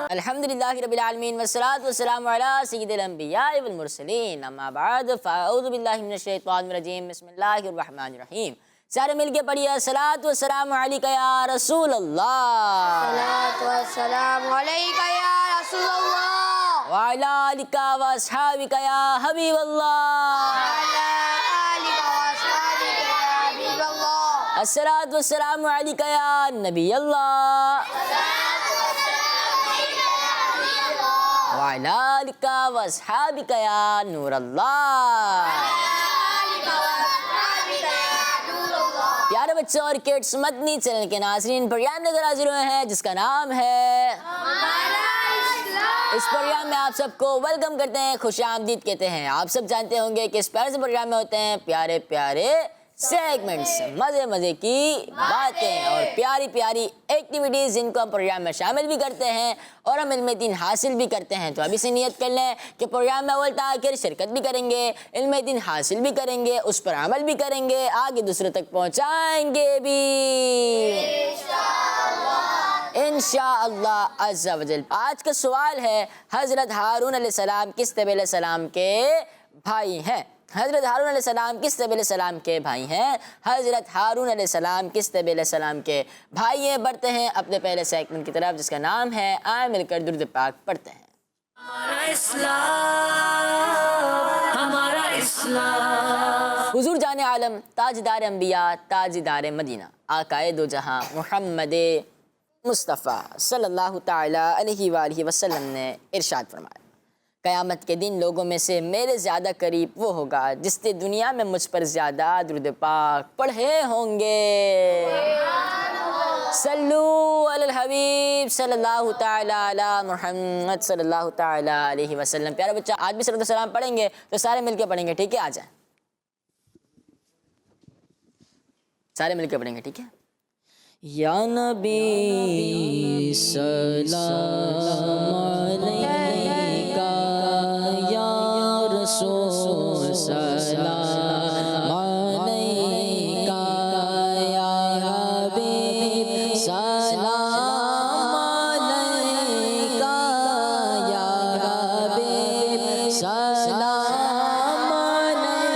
अल्हम्दुलिल्लाहि रब्बिल आलमीन वस्सलातु वस्सलामु अला सय्यिदिल अंबिया वल मुरसलीन अम्मा बाद फ़अऊज़ु बिल्लाहि मिनश शैतानिर रजीम बिस्मिल्लाहिर रहमानिर रहीम। सारे मिलके पढ़िए सलातु वस्सलामु अलैका या रसूल अल्लाह, सलातु वस्सलामु अलैका या रसूल अल्लाह, व अला आलिका व अस्हाबिका या हबीब अल्लाह, अला आलिका व अस्हाबिका या हबीब अल्लाह, अस्सलातु वस्सलामु अलैका या नबी अल्लाह, व अला आलिका व अस्हाबिका या नूर अल्लाह। प्यारे बच्चों और किड्स, मदनी चैनल के नाज़रीन, प्रोग्राम लेकर हाजिर हुए हैं जिसका नाम है इस प्रोग्राम में आप सबको वेलकम करते हैं, खुश आमदीद कहते हैं। आप सब जानते होंगे कि इस प्यारे से प्रोग्राम में होते हैं प्यारे प्यारे सेगमेंट्स, मज़े मज़े की बातें और प्यारी प्यारी एक्टिविटीज़ जिनको हम प्रोग्राम में शामिल भी करते हैं और हम इल्म दीन हासिल भी करते हैं। तो अभी से नियत कर लें कि प्रोग्राम में अव्वल आखिर शिरकत भी करेंगे, इल्म दीन हासिल भी करेंगे, उस पर अमल भी करेंगे, आगे दूसरों तक पहुँचाएँगे भी इंशाअल्लाह अज़्ज़ा वजल। आज का सवाल है, हज़रत हारून अलैहिस्सलाम किस नबी अलैहिस्सलाम के भाई हैं? हज़रत हारून अलैहिस्सलाम किस नबी अलैहिस्सलाम के भाई हैं? हज़रत हारून अलैहिस्सलाम किस नबी अलैहिस्सलाम के भाई हैं? बढ़ते हैं अपने पहले सेगमेंट की तरफ जिसका नाम है आए मिलकर दुरूद पाक पढ़ते हैं। हमारा इस्लाम हुज़ूर जाने आलम ताजदार अंबिया ताजदार मदीना आकाए दो जहां मुहम्मद मुस्तफ़ा सल्लल्लाहु ताला अलैहि वालैहि वसल्लम ने इरशाद फरमाया, क़यामत के दिन लोगों में से मेरे ज़्यादा करीब वो होगा जिसने दुनिया में मुझ पर ज़्यादा दुरूद पाक पढ़े होंगे। सल्लू अलल हबीब सल्लल्लाहु ताला अला मुहम्मद सल्लल्लाहु ताला अलैहि वसल्लम। प्यारा बच्चा, आज भी सल्लल्लाहु अलैहि वसल्लम पढ़ेंगे तो सारे मिलके पढ़ेंगे, ठीक है? आ जाए, सारे मिलके पढ़ेंगे, ठीक है? या नबी सलाम अलैका या रसूल सलाम अलैका या हबीब सलाम अलैका या हबीब सलाम अलैका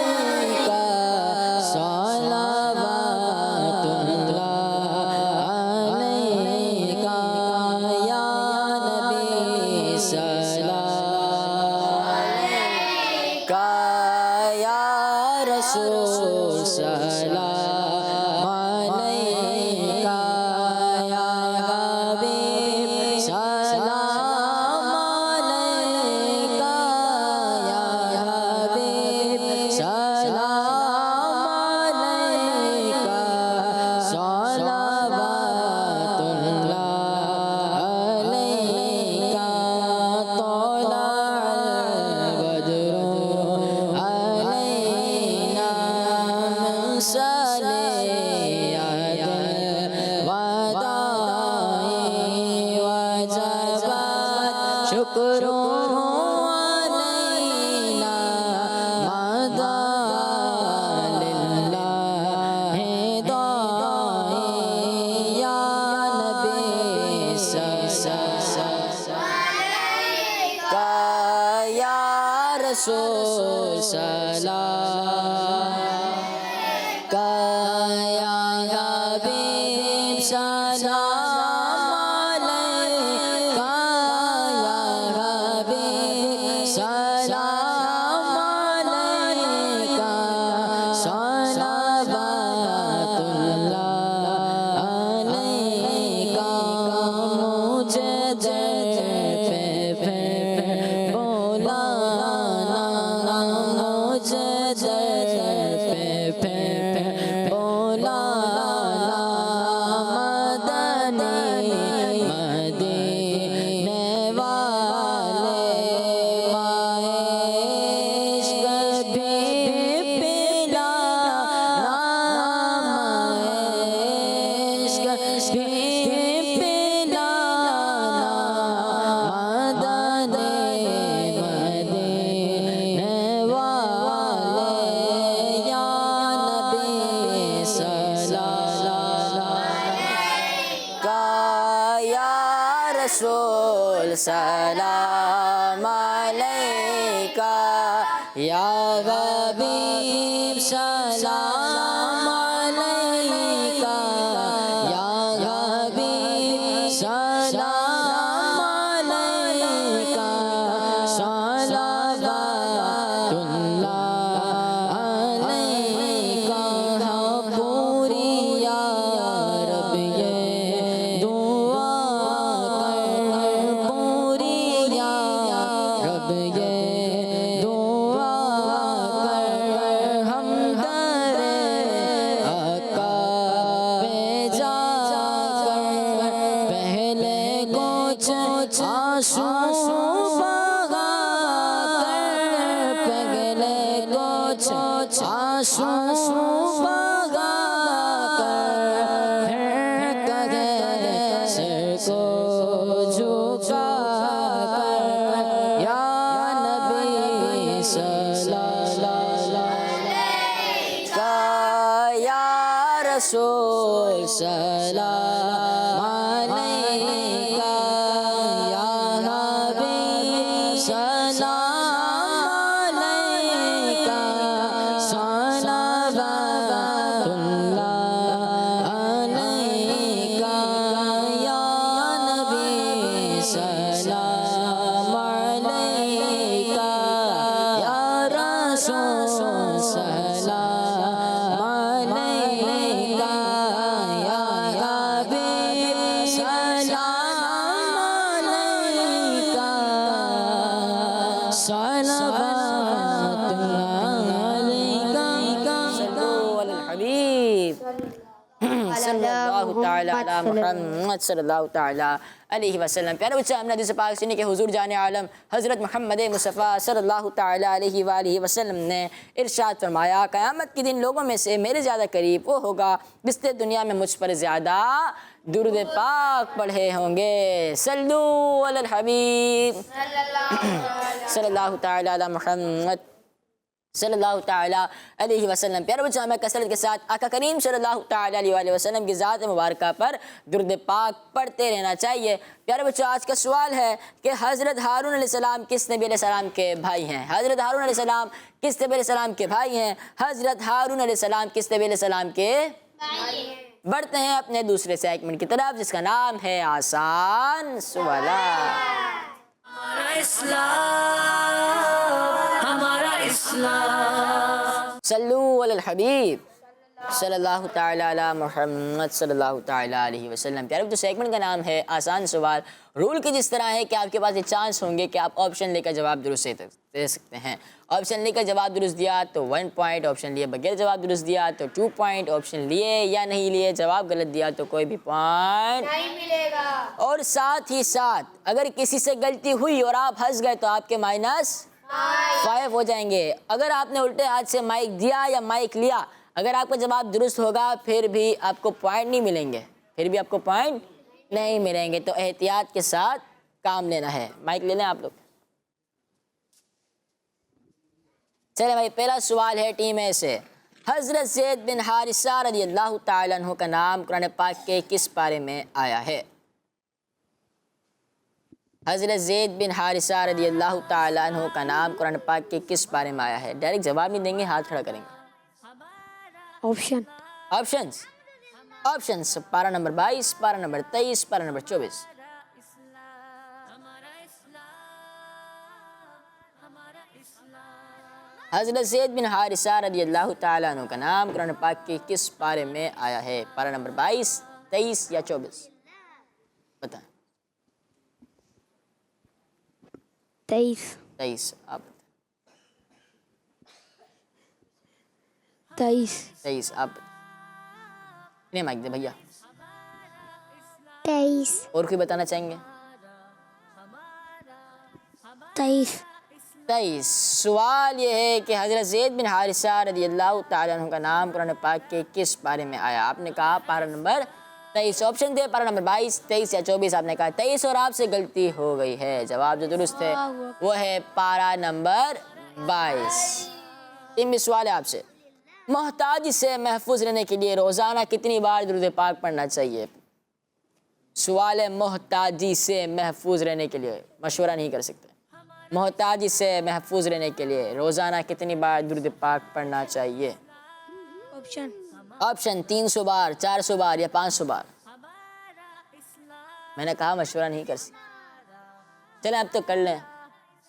सलाम अलैका या हबीब सलाम अलैका या हबीब सलाम अलैका सलावतुल्लाह अलैका पूरी या रब ये दुआ आंसू बहा कर पगले कुछ आंसू बहा कर फिर कहे सिर को झुका कर या नबी सल्लल्लाहु अलैहि या रसूल सलाम अलैका सलाम अलैका सलावतुल्लाह अलैका या नबी सलाम अलैका या रसूल सलाम अलैका या हबीब सलाम अलैका सल्लल्लाहु तआला अलैहि वसल्लम। प्यारे बच्चे, हमने हदीस पाक सुनी कि हुजूर जाने आलम हज़रत मोहम्मद मुस्तफ़ा सल्लल्लाहु तआला अलैहि वसल्लम ने इरशाद फरमाया, क़यामत के दिन लोगों में से मेरे ज़्यादा करीब वो होगा जिसने दुनिया में मुझ पर ज़्यादा दुरूद पाक पढ़े होंगे। सल्लू अलल हबीब सल्लल्लाहु तआला अला मुहम्मद सल्लल्लाहु तआला अलैहि वसल्लम। प्यारे बच्चों, हमें कसरत के साथ आका करीम सल्लल्लाहु तआला अलैहि वसल्लम की ज़ात मुबारक पर दुरूद पाक पढ़ते रहना चाहिए। प्यारे बच्चों, आज का सवाल है कि हज़रत हारून अलैहिस्सलाम किस नबी अलैहिस्सलाम के भाई हैं? हज़रत हारून अलैहिस्सलाम किस नबी अलैहिस्सलाम के भाई हैं? हज़रत हारून अलैहिस्सलाम किस नबी अलैहिस्सलाम के भाई हैं? बढ़ते हैं अपने दूसरे सेगमेंट की तरफ, जिसका नाम है आसान सवालात। सल्लू अलल हबीब सल्लल्लाहु तआला अला मुहम्मद सल्लल्लाहु तआला अलैहि वसल्लम। प्यारे बच्चों, सेगमेंट का नाम है आसान सवाल। रूल की जिस तरह है कि आपके पास एक चांस होंगे कि आप ऑप्शन लेकर जवाब दुरुस्त दे सकते हैं। ऑप्शन लेकर जवाब दुरुस्त दिया तो 1 पॉइंट, ऑप्शन लिए बगैर जवाब दुरुस्त दिया तो 2 पॉइंट, ऑप्शन लिए या नहीं लिए जवाब गलत दिया तो कोई भी पॉइंट नहीं मिलेगा। और साथ ही साथ अगर किसी से गलती हुई और आप हंस गए तो आपके -5 हो जाएंगे। अगर आपने उल्टे हाथ से माइक दिया या माइक लिया, अगर आपका जवाब दुरुस्त होगा फिर भी आपको पॉइंट नहीं मिलेंगे, तो एहतियात के साथ काम लेना है। माइक ले लें आप लोग। चले भाई, पहला सवाल है टीम ए से। हज़रत ज़ैद बिन हारिसा रज़ियल्लाहु ताला अन्हु का नाम कुरान पाक के किस पारे में आया है? हज़रत ज़ैद बिन हारिसा रज़ियल्लाहु ताला अन्हु का नाम कुरान पाक के किस पारे में आया है? डायरेक्ट जवाब नहीं देंगे, हाथ खड़ा करेंगे। ऑप्शंस पारा नंबर 22, पारा नंबर 23, पारा नंबर 24। हज़रत ज़ैद बिन हारिसा रज़ियल्लाहु ताला अन्हु का नाम कुरान पाक के किस पारे में आया है? पारा नंबर 22, 23 या 24? बताएं। 23 आप 23 आप नहीं माइक दे भैया। 23 और कोई बताना चाहेंगे? 23। सवाल ये है कि हज़रत ज़ैद बिन हारिसा रज़ियल्लाहु ताला अन्हु का नाम कुरान पाक के किस पारे में आया? आपने कहा पारा नंबर 23 ऑप्शन थे, पारा नंबर 22, 23 या 24। आपने कहा 23 और आपसे गलती हो गई है। जवाब जो दुरुस्त है वो है पारा नंबर 22। टीम भी सवाल है आपसे, मोहताजी से महफूज रहने के लिए रोजाना कितनी बार दुरूद पाक पढ़ना चाहिए? सवाल है मोहताजी से महफूज रहने के लिए, मशवरा नहीं कर सकते। मोहताजी से महफूज रहने के लिए रोजाना कितनी बार दुरूद पाक पढ़ना चाहिए? ऑप्शन 300 बार, 400 बार या 500 बार। मैंने कहा मशवरा नहीं कर सकते। चले अब तो कर लें।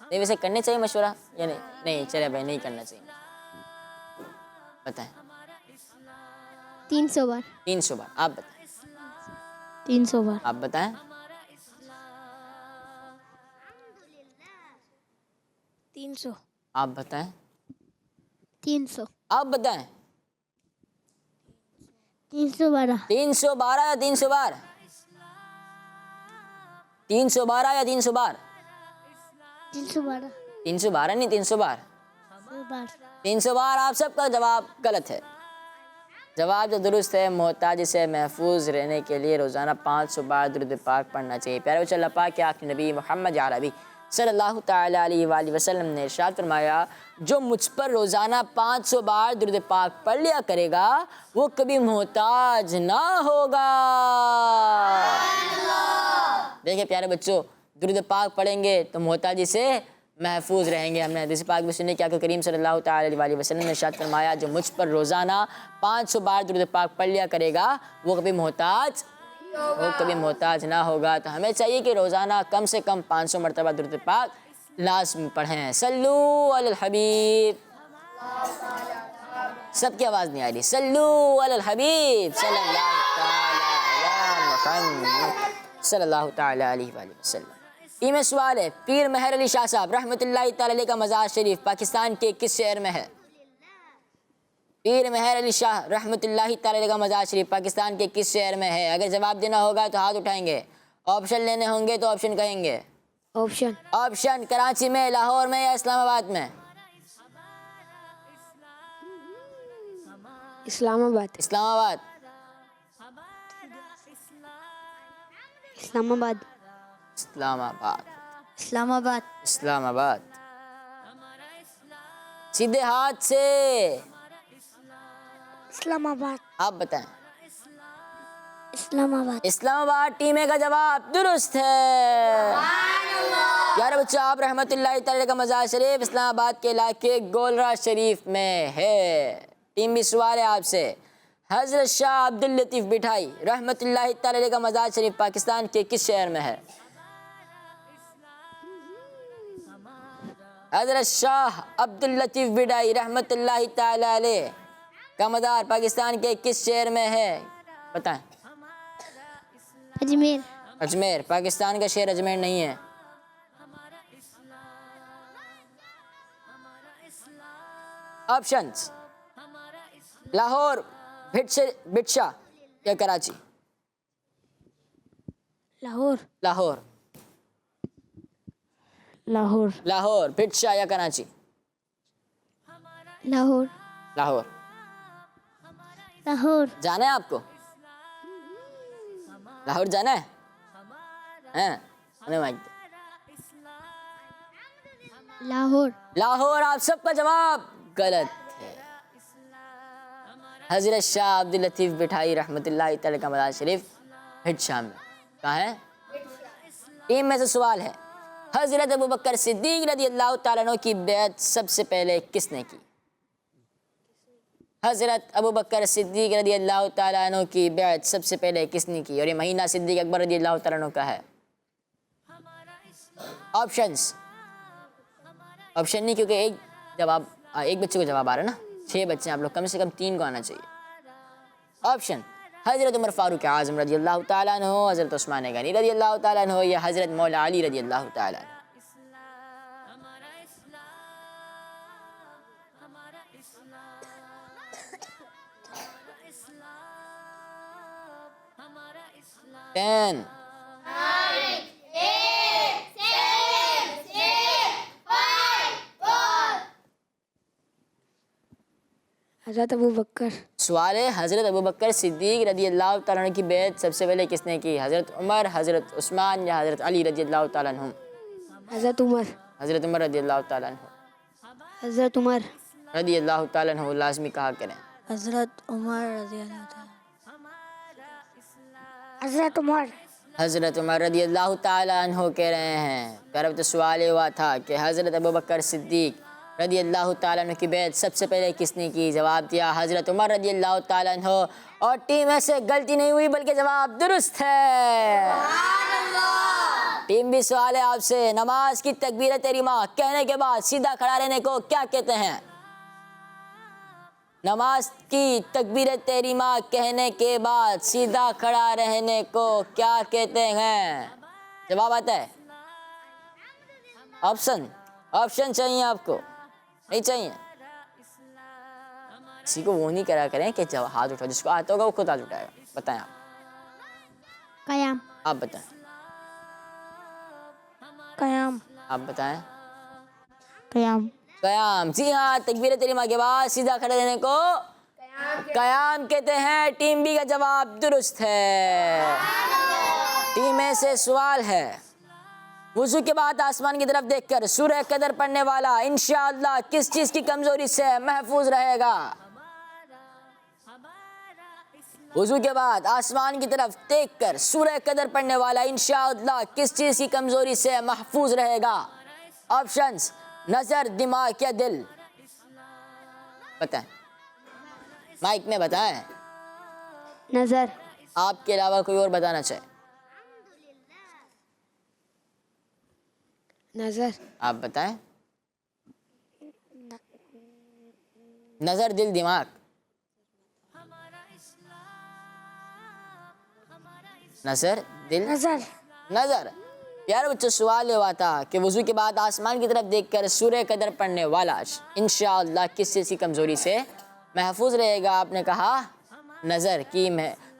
नहीं वैसे करने चाहिए मशवरा या नहीं? नहीं चले भाई नहीं करना चाहिए। बताएं। 300 बार। 300 बार। आप बताएं। 300 बार। आप बताएं। 300। आप बताएं। 300। आप बताएं। 312। 312 या 300 बार? 312 या 300 बार? 312। 312 नहीं 300 बार। 300 बार। आप सबका जवाब गलत है। जवाब जो दुरुस्त है, मोहताजी से महफूज रहने के लिए रोज़ाना 500 बार दुरूद पाक पढ़ना चाहिए। प्यारे बच्चों, अल्लाह पाक के आखिरी नबी मोहम्मद अरबी सल्लल्लाहु तआला अलैहि वसल्लम ने इरशाद फरमाया, जो मुझ पर रोज़ाना 500 बार दुरूद पाक पढ़ लिया करेगा वो कभी मोहताज ना होगा। देखिए प्यारे बच्चों, दुरूद पाक पढ़ेंगे तो मोहताजी से महफूज रहेंगे। हमने हदीस पाक में सुने कि आका करीम सल्लल्लाहु तआला अलैहि वसल्लम ने इरशाद फरमाया, जो मुझ पर रोज़ाना 500 बार दुरूद पाक पढ़ लिया करेगा वो कभी मोहताज ना होगा। तो हमें चाहिए कि रोज़ाना कम से कम 500 मरतबा दुरूद पाक लाज़मी पढ़ें। सल्लू अलल हबीब। सबकी आवाज़ नहीं आ रही। सल्लू अलल हबीब सल्लल्लाहु तआला अलैहि वसल्लम। टीम में सवाल है, पीर मेहर अली शाह साहब रहमतुल्लाहि तआला अलैह का मज़ार शरीफ पाकिस्तान के किस शहर में है? पीर मेहर अली शाह रहमतुल्लाहि तआला अलैह का मज़ार शरीफ पाकिस्तान के किस शहर में है? अगर जवाब देना होगा तो हाथ उठाएंगे, ऑप्शन लेने होंगे तो ऑप्शन कहेंगे। ऑप्शन कराची में, लाहौर में या इस्लामाबाद में? इस्लामाबाद। इस्लामाबाद। इस्लामाबाद। इस्लामाबाद। इस्लामाबाद। इस्लामाबाद। सीधे हाथ से। इस्लामाबाद। आप बताएं। इस्लामाबाद। इस्लामाबाद टीम ए का जवाब दुरुस्त है। यार बच्चों, आप रहमतुल्लाहि तआला का मज़ार शरीफ इस्लामाबाद के इलाके गोलरा शरीफ में है। टीम भी सवाल है आपसे, हज़रत शाह अब्दुल लतीफ़ बिठाई रहमतुल्लाहि तआला का मज़ार शरीफ पाकिस्तान के किस शहर में है? हज़रत शाह अब्दुल लतीफ़ बिठाई रहमतुल्लाहि तआला अलैह का मज़ार पाकिस्तान के किस शहर में है? बताएं। अजमेर। अजमेर। पाकिस्तान का शहर अजमेर नहीं है। ऑप्शंस, लाहौर, भिटशा या कराची? लाहौर। लाहौर। लाहौर। लाहौर, भिटशा या कराची? लाहौर। लाहौर। लाहौर। जाना है आपको? लाहौर जाना है? हैं? लाहौर। लाहौर। आप सबका जवाब गलत है। हज़रत शाह अब्दुल लतीफ़ बिठाई रहमतुल्लाहि तआला का मज़ार शरीफ भिटशा में। कहाँ है? टीम में से सवाल है, हज़रत अबू बकर सिद्दीक़ रज़ियल्लाहु तआला अन्हु की बैत सबसे पहले किसने की? हज़रत अबू बकर सिद्दीक़ रज़ियल्लाहु तआला अन्हु की बैत सबसे पहले किसने की? और ये महीना सिद्दीक़ अकबर रज़ियल्लाहु तआला अन्हु का है। ऑप्शंस, ऑप्शन नहीं क्योंकि एक बच्चे को जवाब आ रहा है ना, 6 बच्चे हैं आप लोग, कम से कम 3 को आना चाहिए। ऑप्शन, हज़रत उमर फ़ारूक आज़म रज़ियल्लाहु तआला अन्हु, हज़रत उस्मान गनी रज़ियल्लाहु तआला अन्हु या हज़रत मौला अली रज़ियल्लाहु तआला अन्हु। टेन, हज़रत अबू बकर। सवाल है, हज़रत अबू बकर सिद्दीक रज़ी अल्लाह तआला अन्हु की बैत सबसे पहले किसने की? हज़रत उमर, हज़रत उस्मान या हज़रत अली रज़ी अल्लाह तआला अन्हुम? हज़रत उमर। हज़रत उमर रज़ी अल्लाह तआला अन्हु। हज़रत उमर। रज़ी अल्लाह तआला अन्हु लाज़मी कहा करें। हज़रत उमर रज़ी अल्लाह तआला। हज़रत उमर। हज़रत उमर रज़ी अल्लाह तआला अन्हु कह रहे हैं। प्यारा तो सवाल ये हुआ था कि हज़रत अबू बकर सिद्दीक रज़ी अल्लाह तआला अन्हु की बैत सबसे पहले किसने की? जवाब दिया हज़रत उमर रज़ी अल्लाह तआला अन्हु। और टीम में से गलती नहीं हुई बल्कि जवाब दुरुस्त है। टीम भी सवाल है आपसे, नमाज की तकबीर तहरीमा कहने के बाद सीधा खड़ा रहने को क्या कहते हैं? नमाज की तकबीर तहरीमा कहने के बाद सीधा खड़ा रहने को क्या कहते हैं? जवाब आता है? ऑप्शन चाहिए आपको? नहीं चाहिए? किसी को वो नहीं करा करें कि जब हाथ उठाओ, जिसको आता होगा वो खुद हाथ उठाएगा। बताएं आप। कयाम। आप बताएं। कयाम। आप बताएं। कयाम। कयाम। जी हाँ, तकबीर तहरीमा के बाद सीधा खड़े रहने को कयाम कहते हैं। टीम बी का जवाब दुरुस्त है। टीम ए से सवाल है, वुजू के बाद आसमान की तरफ देखकर सूरह कदर पढ़ने वाला इंशाअल्लाह किस चीज की कमजोरी से महफूज रहेगा? वुजू के बाद आसमान की तरफ देखकर सूरह कदर पढ़ने वाला इंशाअल्लाह किस चीज की कमजोरी से महफूज रहेगा? ऑप्शंस, नजर, दिमाग या दिल? बताएं, माइक में बताएं। नजर। आपके अलावा कोई और बताना चाहे? नजर। आप बताएं। नजर, दिल, दिमाग? नजर, दिल, नजर। नजर। प्यारे बच्चों, सवाल ये हुआ था कि वुजू के बाद आसमान की तरफ देखकर सूरह कदर पढ़ने वाला इंशाअल्लाह किस चीज़ की कमज़ोरी से महफूज रहेगा? आपने कहा नज़र की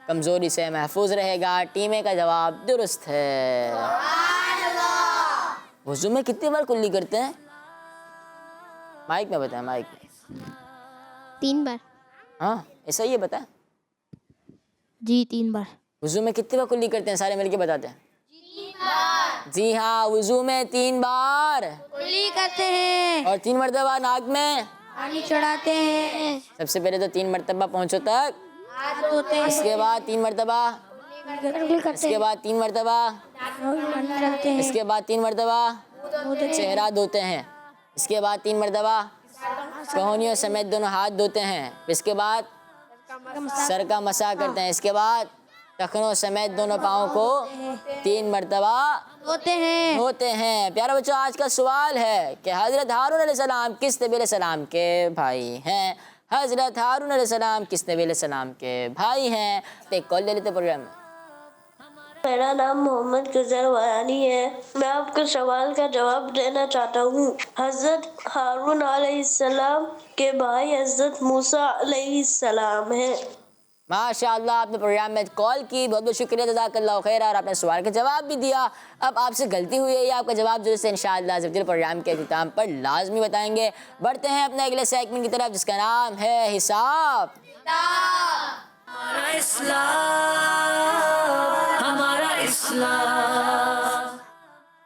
कमज़ोरी से महफूज रहेगा। टीम ए का जवाब दुरुस्त है। वुजू में कितनी बार कुल्ली करते हैं? माइक में बताएं, माइक में। 3 बार। हाँ, ऐसा ही है, बताएं। जी 3 बार। वुजू में कितनी बार कुल्ली करते हैं? सारे मिलके बताते हैं। जी हाँ, वुजू में 3 बार कुल्ली करते हैं और 3 मरतबा नाक में पानी चढ़ाते हैं। सबसे पहले तो 3 मरतबा पहुंचो तक, हाथ धोते हैं। इसके बाद 3 मरतबा, कुल्ली करते इसके बाद 3 मरतबा, पानी चढ़ाते हैं। इसके बाद 3 मरतबा चेहरा धोते हैं, इसके बाद 3 मरतबा कोहनियों समेत दोनों हाथ धोते हैं, इसके बाद सर का मसाह करते हैं, इसके बाद टखनों समेत दोनों पाँव को 3 मरतबा होते हैं। प्यारे बच्चों, आज का सवाल है कि हज़रत हारून अलैहिस्सलाम किस नबी अलैहिस्सलाम के भाई हैं? हज़रत हारून अलैहिस्सलाम किस नबी अलैहिस्सलाम के भाई हैं? तो एक कॉल ले लेते प्रोग्राम में। मेरा नाम मोहम्मद गुजर वानी है। मैं आपको सवाल का जवाब देना चाहता हूँ। हज़रत हारून अलैहिस्सलाम के भाई हज़रत मूसा अलैहिस्सलाम हैं। माशाअल्लाह, आपने प्रोग्राम में कॉल की, बहुत बहुत शुक्रिया, जज़ाकल्लाहु खैर। और आपने सवाल का जवाब भी दिया। अब आपसे गलती हुई है, आपका जवाब जो है इंशाअल्लाह ज़रूर प्रोग्राम के अख्ताम पर लाजमी बताएंगे। बढ़ते हैं अपने अगले सेगमेंट की तरफ, जिसका नाम है हिसाब।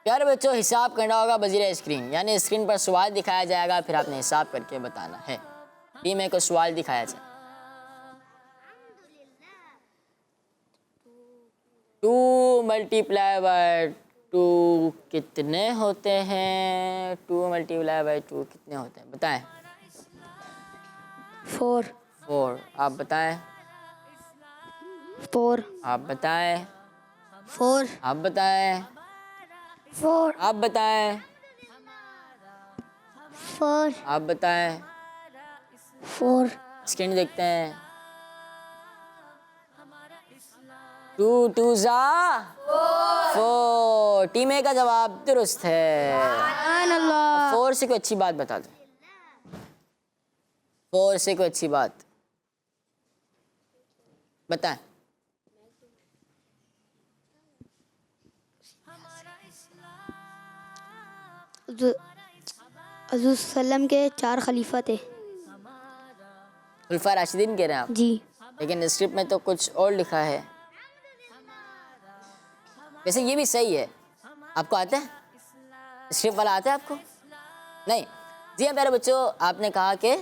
प्यारे बच्चों, हिसाब करना होगा वजीर स्क्रीन, यानी स्क्रीन पर सवाल दिखाया जाएगा, फिर आपने हिसाब करके बताना है। टीम ए को सवाल दिखाया जाए। 2 मल्टीप्लाई बाय 2 कितने होते हैं? 2 मल्टीप्लाई बाय 2 कितने होते हैं? बताएं। 4। आप बताएं। 4। आप बताएं। 4। आप बताएं। 4। आप बताएं। 4। आप बताएं। 4। स्क्रीन देखते हैं। 2 2 जा 4। टीम ए का जवाब दुरुस्त है। 4 से कोई अच्छी बात बता दो। 4 से कोई अच्छी बात बताएं। हज़रत सल्लम के 4 खलीफा थे। खुलफा राशिदीन कह रहे हैं आप, जी। लेकिन स्क्रिप्ट में तो कुछ और लिखा है। वैसे ये भी सही है। आपको आता है? स्क्रिप्ट वाला आता है आपको? नहीं। जी हाँ प्यारे बच्चों, आपने कहा कि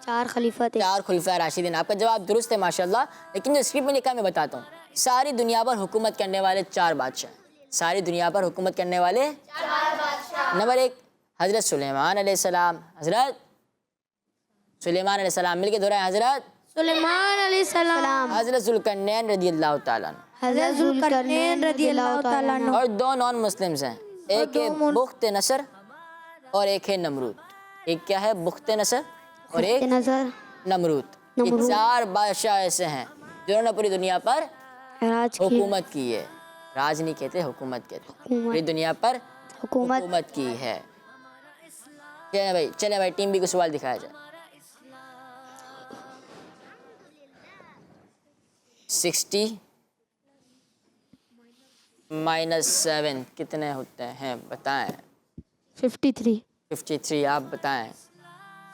4 खलीफा थे। 4 खुलफा राशिदीन। आपका जवाब दुरुस्त है माशाल्लाह। लेकिन जो स्क्रिप्ट में लिखा है मैं बताता हूँ। सारी दुनिया पर हुकूमत करने वाले 4 बादशाह। सारी दुनिया पर हुकूमत करने वाले 4 बादशाह। नंबर 1 हज़रत सुलेमान अलैहिस्सलाम। हज़रत सुलेमान अलैहिस्सलाम। मिलके दोहराएं, हज़रत सुलेमान अलैहिस्सलाम। हज़रत ज़ुल्करनैन रज़ियल्लाहु ताला अन्हु। हज़रत ज़ुल्करनैन रज़ियल्लाहु ताला अन्हु। और 2 नॉन मुस्लिम्स हैं। एक है बुख्त नसर और एक है नमरूद। एक क्या है? बुख्त नसर और एक नजर नमरूद। ये 4 बादशाह ऐसे हैं जिन्होंने पूरी दुनिया पर राज की हुकूमत की है। राज नहीं कहते, हुकूमत कहते हैं। पूरी दुनिया पर हुकूमत की है। चले भाई टीम बी को सवाल दिखाया जाए। 60 - 7 कितने होते हैं बताएं? 53। 53। आप बताएं।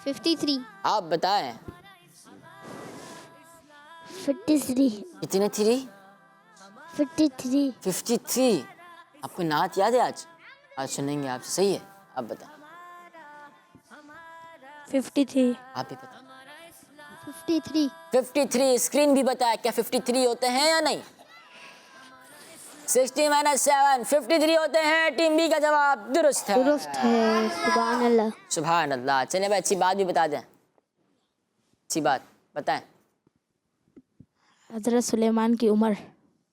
53। आप बताएं। 53। कितने 3? 53। 53। आपको नात याद है? आज सुनेंगे आपसे। सही है, आप बताएं। 53। आप भी बताएं। 53। 53। स्क्रीन भी बताए क्या 53 होते हैं या नहीं? 60 - 7 53 होते हैं। टीम बी का जवाब दुरुस्त है। दुरुस्त है। सुभान अल्लाह। सुभान अल्लाह। चलिए भाई अच्छी बात भी बता दें। अच्छी बात बताएं। हज़रत सुलेमान की उम्र।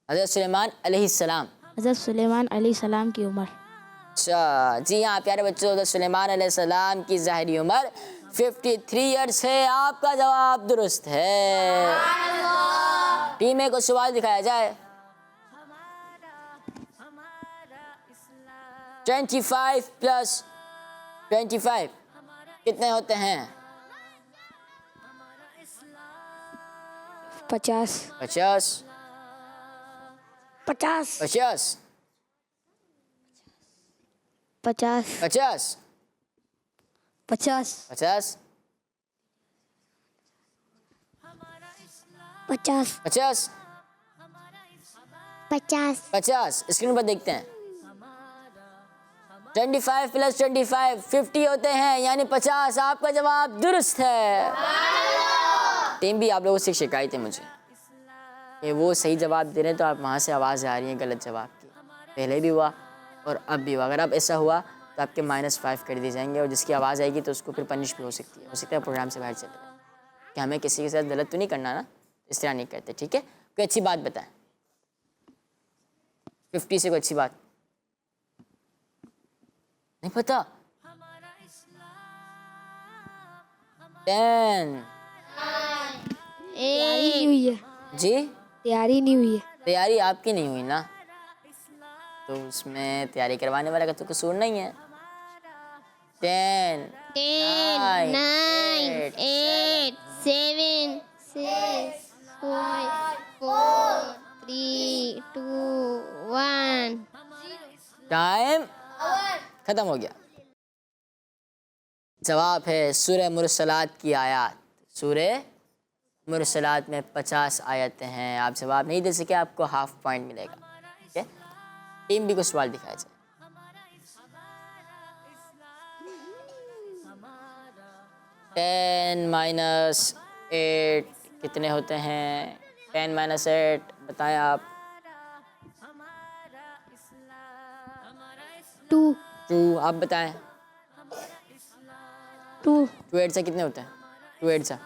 हज़रत सुलेमान अलैहिस्सलाम। हज़रत सुलेमान अलैहिस्सलाम की उम्र। अच्छा जी हाँ प्यारे बच्चों, हज़रत सुलेमान अलैहिस्सलाम की ज़ाहिरी उम्र 53 ईयर्स है। आपका जवाब दुरुस्त है। टीम ए को सवाल दिखाया जाए। 25 + 25 कितने होते हैं? 50। 50 50। 50 50। 50 50। 50 50। 50 50। 50 स्क्रीन पर देखते हैं। 25 + 25 50 होते हैं, यानी 50। आपका जवाब दुरुस्त है। टीम भी आप लोगों से शिकायत है मुझे कि वो सही जवाब दे रहे हैं तो आप वहाँ से आवाज़ आ रही है गलत जवाब की। पहले भी हुआ और अब भी हुआ। अगर अब ऐसा हुआ तो आपके -5 कर दिए जाएंगे और जिसकी आवाज़ आएगी तो उसको फिर पनिश भी हो सकती है। हो सकता है प्रोग्राम से बाहर चले जाए। कि हमें किसी के साथ गलत तो नहीं करना ना, इस तरह नहीं करते, ठीक है? कोई अच्छी बात बताएं। 50 से कोई अच्छी बात नहीं पता? 10 तैयारी नहीं हुई है। जी तैयारी नहीं हुई है। तैयारी आपकी नहीं हुई ना, तो उसमें तैयारी करवाने वाला का तो कसूर नहीं है। 10 9 9 8 7 6 5 4 3 2 1। टाइम खत्म हो गया। जवाब है सूरह मुरसलात की आयत। सूरह मुरसलात में 50 आयतें हैं। आप जवाब नहीं दे सके, आपको हाफ पॉइंट मिलेगा, ठीक है? टीम बी को सवाल दिखाया जाए। 10 - 8 कितने होते हैं? 10 - 8 बताएं आप। 2 2 आप बताएं। 2 2 8 से कितने होते हैं? 2 8 से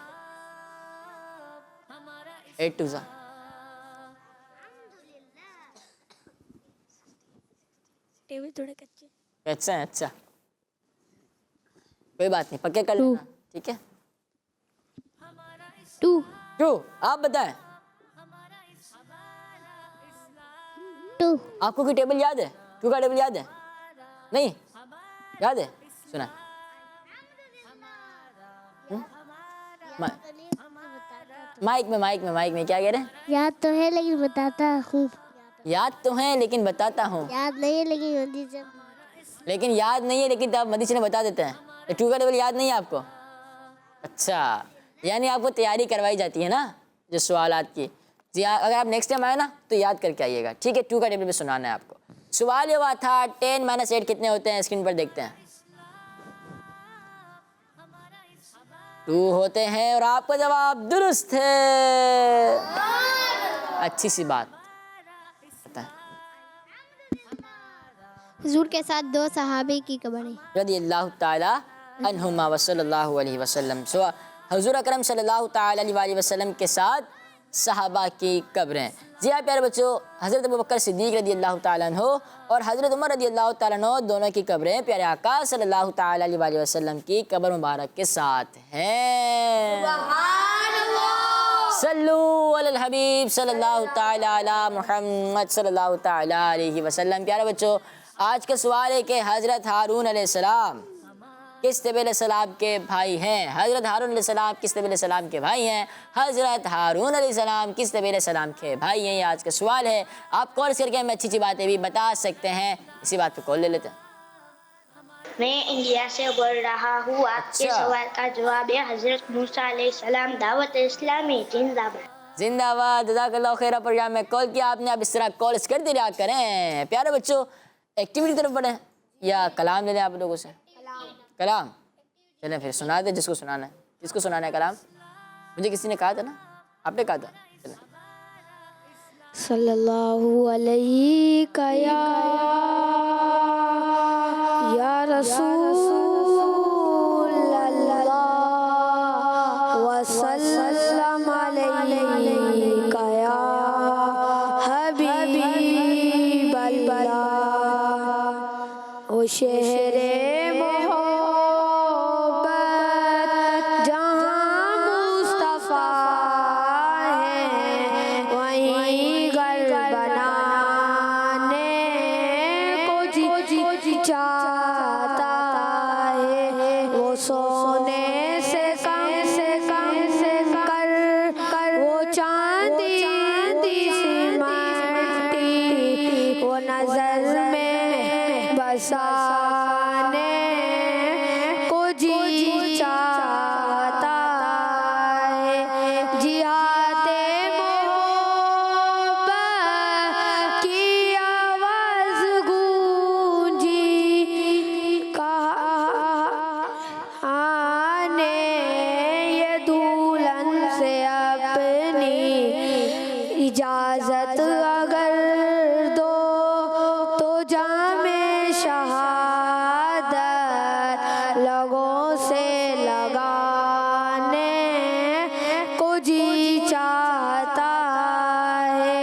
8 2 से टेबल थोड़े कच्चे। अच्छा है। अच्छा कोई बात नहीं, पक्के कर लेना, ठीक है? 2 2 आप बताएं। 2 आपको कोई टेबल याद है? 2 का टेबल याद है? नहीं याद है? सुना। माइक में क्या कह रहे हैं? याद तो है लेकिन बताता हूँ। याद तो है लेकिन बताता हूँ। याद नहीं है लेकिन जल्दी से। लेकिन याद नहीं है लेकिन तब मदीश ने बता देते हैं। 2 का टेबल याद नहीं है आपको? अच्छा यानी आपको तैयारी करवाई जाती है ना जो सवालात की। जी हाँ, अगर आप नेक्स्ट टाइम आए ना तो याद करके आइएगा, ठीक है। 2 का टेबल पे सुनाना है आपको। सवाल ये हुआ था 10 - 8 कितने होते हैं, स्क्रीन पर देखते हैं। 2 होते हैं और आपका जवाब दुरुस्त है। अच्छी सी बात है। हुजूर के साथ 2 सहाबी की कब्रें। रदियल्लाहु ताला अन्हुमा व सल्लल्लाहु अलैहि वसल्लम। सो हुजूर अकरम सल्लल्लाहु ताला अलैहि वसल्लम के साथ सहाबा की कब्रें। जी हाँ प्यारे बच्चों, हज़रत अबू बकर सिद्दीक़ रदियल्लाहु ताला अन्हु और हज़रत उमर रदियल्लाहु ताला अन्हु दोनों की कब्रें प्यारे आका सल्लल्लाहु ताला अलैहि वसल्लम की कब्र मुबारक के साथ हैं। सल्लू अलल हबीब सल्लल्लाहु ताला अला मुहम्मद सल्लल्लाहु ताला अलैहि वसल्लम। प्यारे बच्चों, आज का सवाल है कि हज़रत हारून अलैहिस्सलाम किस नबी अलैहिस्सलाम के भाई हैं। हज़रत हारून अलैहिस्सलाम किस नबी अलैहिस्सलाम के भाई हैं। हज़रत हारून अलैहिस्सलाम किस नबी अलैहिस्सलाम के भाई हैं, ये आज का सवाल है। आप कॉल करके हमें अच्छी अच्छी बातें भी बता सकते हैं। इसी बात पे कॉल ले लेते हैं। मैं इंडिया से बोल रहा हूँ। आपके अच्छा। सवाल का जवाब है हज़रत मूसा अलैहिस्सलाम। दावत इस्लामी जिंदाबाद। जिंदाबाद। जज़ाकल्लाहु खैर। प्रोग्राम में कॉल किया आपने, आप इस तरह कॉल्स करते रहा करें। प्यारे बच्चों, एक्टिविटी तरफ बढ़े या कलाम ले लें आप लोगों से। कलाम चलें फिर सुना दे जिसको सुनाना है। किसको सुनाना है कलाम? मुझे किसी ने कहा था ना, आपने कहा था। चलें। सल्लल्लाहु अलैहि या रसूल अल्लाह व सल्लम अलैका या हबीब अल्लाह। ओ शहरे इजाजत अगर दो तो जामे शहादत लोगों से लगाने को जी चाहता है।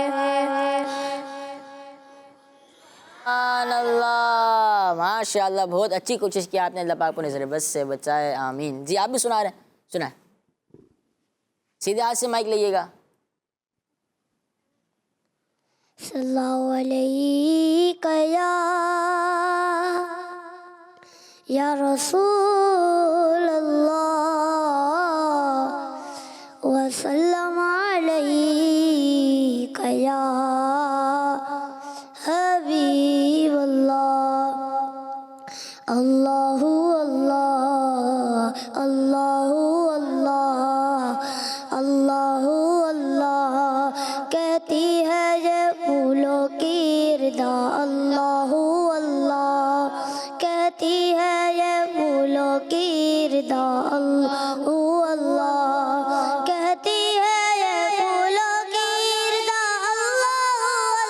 अल्लाह माशाल्लाह, बहुत अच्छी कोशिश की आपने। अल्लाह पाक को नज़र बस से बचाए, आमीन। जी आप भी सुना रहे हैं, सुना सीधे हाथ से माइक लीजिएगा। सल्लल्लाहु अलैहि या रसूल अल्लाह व सल्लम अलैका या हबीब अल्लाह। अल्लाहु अल्लाह अल्लाहु अल्लाह अल्लाहु अल्लाह कहती है ये फूलों की रिदा। अल्लाहु अल्लाह कहती है ये फूलों की रिदा। अल्लाहु अल्लाह कहती है ये फूलों की रिदा। अल्लाहु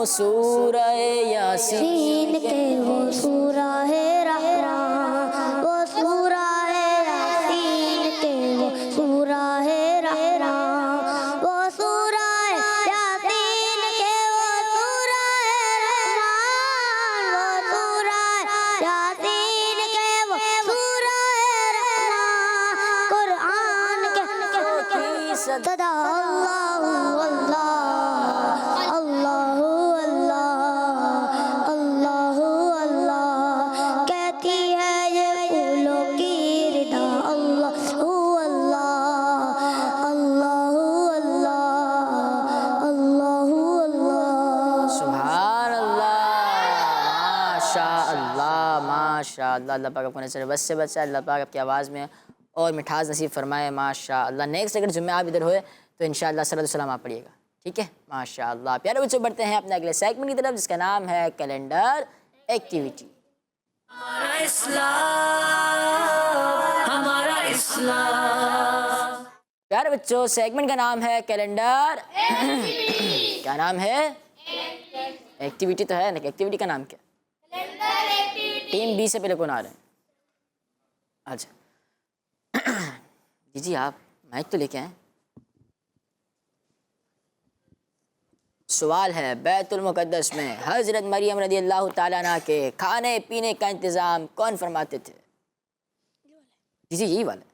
वो सूरह यासीन सीन के वो सूरा है रहमान, वो सूरा है यासीन के वो सूरा है रहमान, वो सूरा है यासीन के वो सूरा है रहमान, वो सूरा है यासीन के वो सूरा है रहमान। कुरान के सदा अल्लाहु अल्लाह अल्लाहु अल्लाह अल्लाहु अल्लाह कहती है ये फूलों की रिदा। अल्लाहु अल्लाह अल्लाहु अल्लाह अल्लाहु अल्लाह। सुभान अल्लाह, माशा अल्लाह, माशा अल्लाह। अल्लाह पाक आपको नजर बस से बचाए, अल्लाह पाक आपकी आवाज़ में और मिठास नसीब फरमाए, माशा अल्लाह। नेक्स्ट अगर जुम्मे आप इधर हुए तो इंशाअल्लाह सलात सलाम आप पढ़िएगा, ठीक है, माशा अल्लाह। प्यारे बच्चों, बढ़ते हैं अपने अगले सेगमेंट की तरफ जिसका नाम है कैलेंडर एक्टिविटी। प्यारे बच्चों, सेगमेंट का नाम है कैलेंडर क्या नाम है? एक्टिविटी तो है ना, एक्टिविटी का नाम क्या? टीम बी से पहले कौन आ रहे हैं? अच्छा जी आप माइक तो लेके आए। सवाल है, बैतुल मुक़द्दस में हज़रत मरियम रज़ी अल्लाह ताला अन्हा के खाने पीने का इंतज़ाम कौन फरमाते थे? जी यही वाला।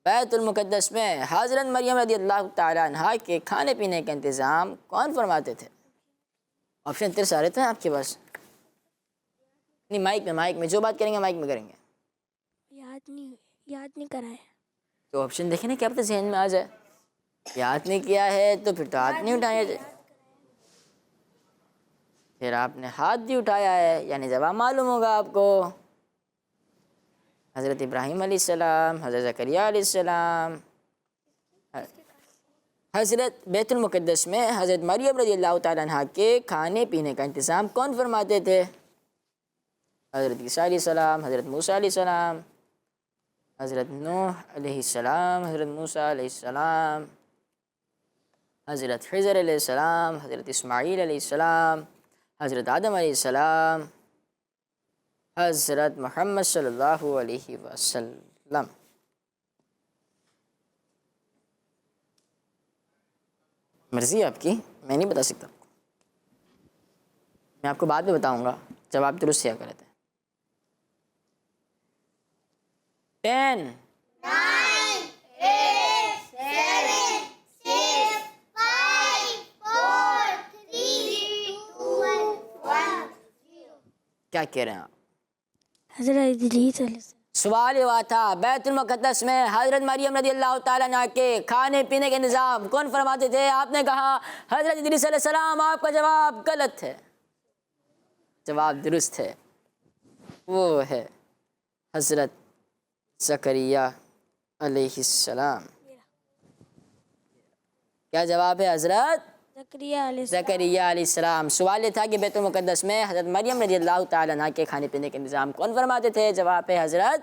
बैतुल मुक़द्दस में हज़रत मरियम रज़ी अल्लाह ताला अन्हा के खाने पीने का इंतज़ाम कौन फरमाते थे? ऑप्शन तेरे सारे थे आपके पास? नहीं, माइक में जो बात करेंगे माइक में करेंगे। याद नहीं करा है तो ऑप्शन देखें ना, क्या पता जहन में आ जाए। याद नहीं किया है तो फिर तो हाथ नहीं उठाया जाए। फिर आपने हाथ भी उठाया है यानी जवाब मालूम होगा आपको। हज़रत इब्राहीम अलैहिस्सलाम, हज़रत ज़करिया अलैहिस्सलाम, हज़रत बैतुल मुक़द्दस में हज़रत मरियम रज़ी अल्लाह ताला अन्हा के खाने पीने का इंतज़ाम कौन फरमाते थे? हज़रत ईसा अलैहिस्सलाम, हज़रत मूसा अलैहिस्सलाम, हज़रत नूह अलैहिस्सलाम, हज़रत मूसा अलैहिस्सलाम, हज़रत ख़िज़र अलैहिस्सलाम, हज़रत इस्माईल अलैहिस्सलाम, हज़रत आदम अलैहिस्सलाम, हज़रत मुहम्मद सल्लल्लाहु अलैहि वसल्लम। मर्ज़ी आपकी, मैं नहीं बता सकता। मैं आपको बाद में बताऊंगा जब आप दुरुस्त किया करते हैं। 10 9 8 7 6 5 4 3 2 1। क्या कह रहे हैं आप? हज़रत इदरीस अलैहिस्सलाम। सवाल हुआ था, बैतुल मुक़द्दस में हज़रत मरियम रज़ी अल्लाह ताला अन्हा के खाने पीने का इंतज़ाम कौन फरमाते थे? आपने कहा हज़रत इदरीस अलैहिस्सलाम। आपका जवाब गलत है, जवाब दुरुस्त है, वो है हज़रत ज़करिया अलैहिस्सलाम। क्या जवाब है? हज़रत ज़करिया अलैहिस्सलाम। सवाल ये था कि बैतुल मुक़द्दस में हज़रत मरियम रज़ी अल्लाह ताला अन्हा के खाने पीने के इंतज़ाम कौन फरमाते थे? जवाब है हज़रत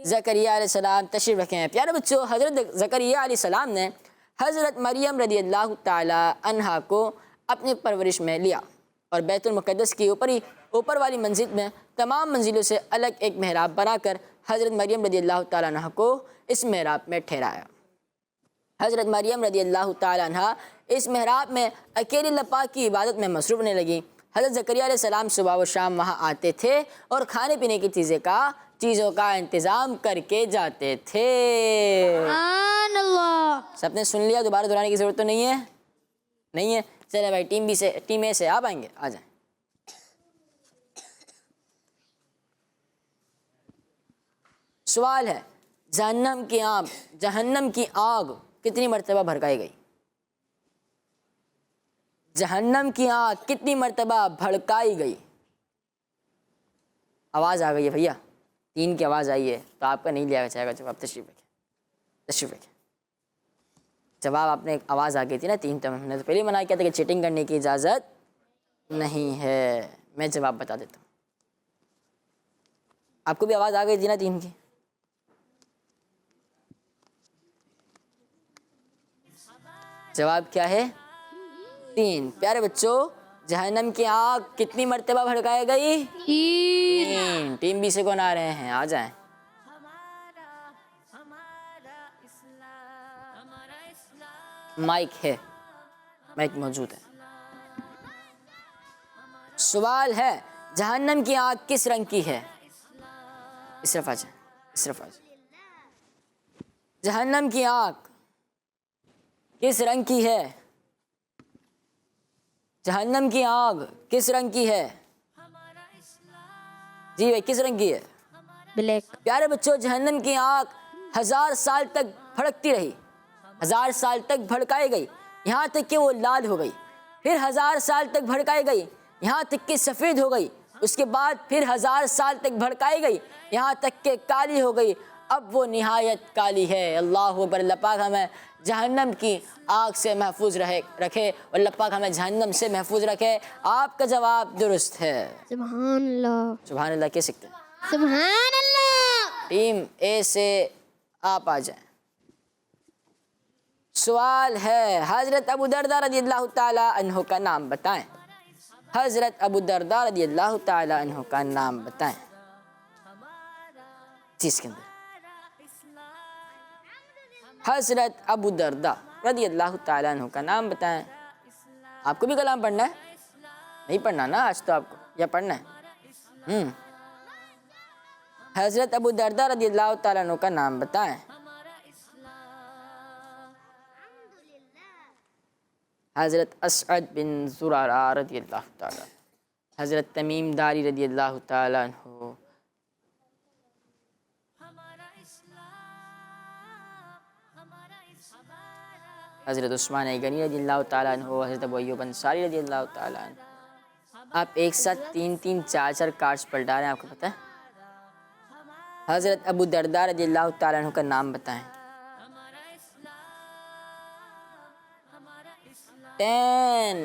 ज़करिया अलैहिस्सलाम। तशरीफ़ रखें। प्यारे बच्चों, हज़रत ज़करिया अलैहिस्सलाम ने हज़रत मरियम रज़ी अल्लाह ताला अन्हा को अपनी परवरिश में लिया और बैतुल मुक़द्दस की ऊपर वाली मंजिल में तमाम मंजिलों से अलग एक महराब बनाकर हज़रत मरियम रज़ी अल्लाह ताला अन्हा को इस महराब में ठहराया। हज़रत मरियम रज़ी अल्लाह ताला अन्हा इस महराब में अकेली अल्लाह पाक की इबादत में मसरूफ़ रहने लगी। हज़रत ज़करिया अलैहिस्सलाम सुबह व शाम वहाँ आते थे और खाने पीने की चीज़ों का इंतज़ाम करके जाते थे। सबने सुन लिया, दोबारा दोहराने की ज़रूरत तो नहीं है? नहीं है। चले भाई, टीम ए से आप आएंगे, आ जाएं। सवाल है, जहन्नम की आग कितनी मरतबा भड़काई गई? जहन्नम की आग कितनी मरतबा भड़काई गई? आवाज़ आ गई है भैया, 3 की आवाज़ आई है तो आपका नहीं लिया जाएगा जवाब। तशरीफ़ रखें। जवाब आपने आवाज़ आ गई थी ना 3, तो हमने तो पहले मना किया था कि चीटिंग करने की इजाज़त नहीं है। मैं जवाब बता देता हूँ। आपको भी आवाज़ आ गई थी ना 3 की? जवाब क्या है? 3। प्यारे बच्चों, जहन्नम की आग कितनी मर्तबा भड़काई गई? 3। टीम बी से कौन आ रहे हैं? आ जाएं। माइक है, माइक मौजूद है। सवाल है, जहन्नम की आग किस रंग की है? इस तरफ आ जाए, इस तरफ आ जाए। जहन्नम की आग किस रंग की है? जहन्नम की आग किस रंग की है? जी भाई, किस रंग की है? ब्लैक। प्यारे बच्चों, जहन्नम की आग 1000 साल तक भड़कती रही, 1000 साल तक भड़काई गई, यहाँ तक कि वो लाल हो गई। फिर 1000 साल तक भड़काई गई, यहाँ तक कि सफ़ेद हो गई। उसके बाद फिर 1000 साल तक भड़काई गई, यहाँ तक कि काली हो गई। अब वो निहायत काली है। अल्लाह अकबर। अल्लाह पाक हमें जहन्नम की आग से महफूज रखे और अल्लाह पाक हमें जहन्नम से महफूज रखे। आपका जवाब दुरुस्त है। सुभान अल्लाह। सुभान अल्लाह कह सकते हैं। सुभान अल्लाह। टीम ए से आप आ जाएं। सवाल है, हज़रत अबू दरदा रज़ियल्लाहु ताला अन्हु का नाम बताएं। हज़रत अबू दरदा रज़ियल्लाहु ताला अन्हु का नाम बताएं। जिसके अंदर हज़रत अबू दरदा रज़ियल्लाहु ताला अन्हु का नाम बताएं। आपको भी कलाम पढ़ना है? नहीं पढ़ना ना आज तो आपको, या पढ़ना है? हज़रत अबू दरदा रज़ियल्लाहु ताला अन्हु का नाम बताएं। हज़रत असअद बिन ज़ुरारा रज़ियल्लाहु ताला, हज़रत तमीम दारी रज़ियल्लाहु ताला अन्हु, हज़रत उस्मान गनी रज़ियल्लाहु ताला अन्हु, हज़रत अबू अय्यूब अंसारी रज़ियल्लाहु ताला अन्हु। आप एक साथ 3-3, 4-4 कार्ड्स पलटा रहे हैं, आपको पता है? हज़रत अबू दरदा रज़ियल्लाहु ताला अन्हु का नाम बताएं। 10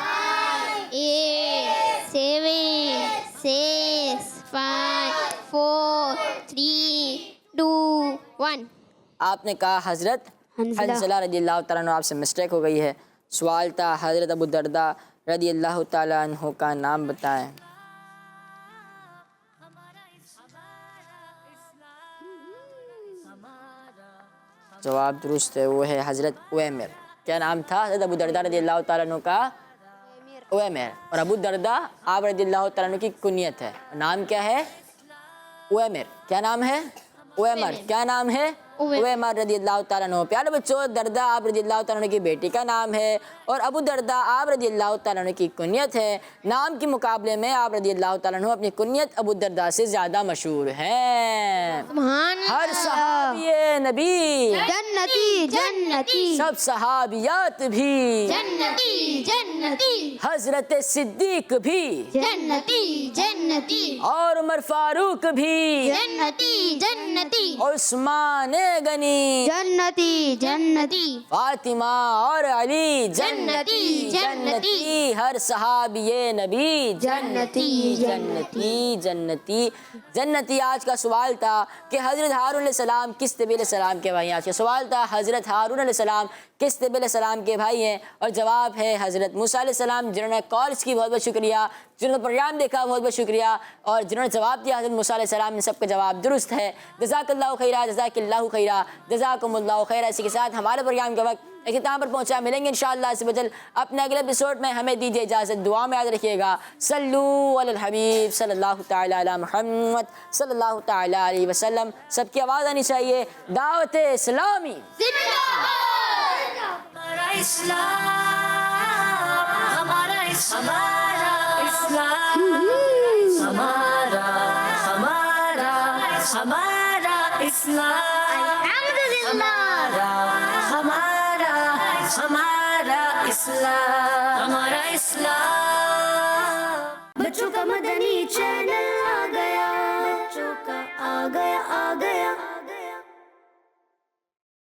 8 7 6 5 4 3 2 1। आपने कहा हज़रत हंज़ला रज़ियल्लाहु ताला अन्हु। आपसे मिस्टेक हो गई है। सवाल था हज़रत अबू दरदा रज़ियल्लाहु ताला अन्हु का नाम बताएं। जवाब दुरुस्त है, वो है हज़रत उवैमिर। क्या नाम था हज़रत अबू दरदा रज़ियल्लाहु ताला अन्हु का? उवैमिर। और अबू दरदा आप रज़ियल्लाहु ताला अन्हु की कुनियत है। नाम क्या है? उवैमिर। क्या नाम है? उवैमिर। क्या नाम है? उवैमिर रज़ियल्लाहु ताला अन्हु। प्यारे बच्चों, दरदा आप रज़ियल्लाहु ताला अन्हु की बेटी का नाम है और अबू दरदा आप रज़ियल्लाहु ताला अन्हु की कुनियत है। नाम के मुकाबले में आप रज़ियल्लाहु ताला अन्हु अपनी कुनियत अबू दरदा से ज़्यादा मशहूर हैं। हर सहाबी नबी जन्नती जन्नती, सब सहाबियात भी जन्नती जन्नती, हज़रत सिद्दीक भी जन्नती जन्नती, और उमर फारूक भी, जन्नती जन्नती, उस्मान गनी, जन्नती जन्नती, फातिमा और अली जन्नती जन्नती, हर सहाबिये नबी जन्नती जन्नती जन्नती जन्नती। आज का सवाल था कि हज़रत हारून अलैहिस्सलाम किस नबी अलैहिस्सलाम के भाई हैं। आज का सवाल था हज़रत हारून अलैहिस्सलाम किस नबी अलैहिस्सलाम के भाई हैं, और जवाब है हज़रत मूसा अलैहिस्सलाम। जिन्होंने कॉल्स की बहुत बहुत शुक्रिया, जिन्होंने प्रोग्राम देखा बहुत बहुत शुक्रिया, और जिन्होंने जवाब दिया हज़रत मूसा अलैहिस्सलाम ने सबका जवाब दुरुस्त है। जज़ाकल्लाहु खैरा, जज़ाकल्लाहु खैरा, जज़ाकुमुल्लाहु खैरा। इसी के साथ हमारे प्रोग्राम का वक्त इख्तिताम पर पहुंचा। मिलेंगे इंशाअल्लाह से बदल अपने अगले एपिसोड में। हमें दीजिए इजाज़त, दुआ में याद रखिएगा। सल्लू अलल हबीब सल्लल्लाहु तआला अला मुहम्मद सल्लल्लाहु तआला अलैहि वसल्लम। सबकी आवाज़ आनी चाहिए। दावत इस्लामी हमारा इस्लाम, हमारा इस्लाम, हमारा हमारा हमारा इस्लाम, हमारा हमारा हमारा इस्लाम, हमारा इस्लाम। बच्चों का मदनी चैनल आ गया, बच्चों का आ गया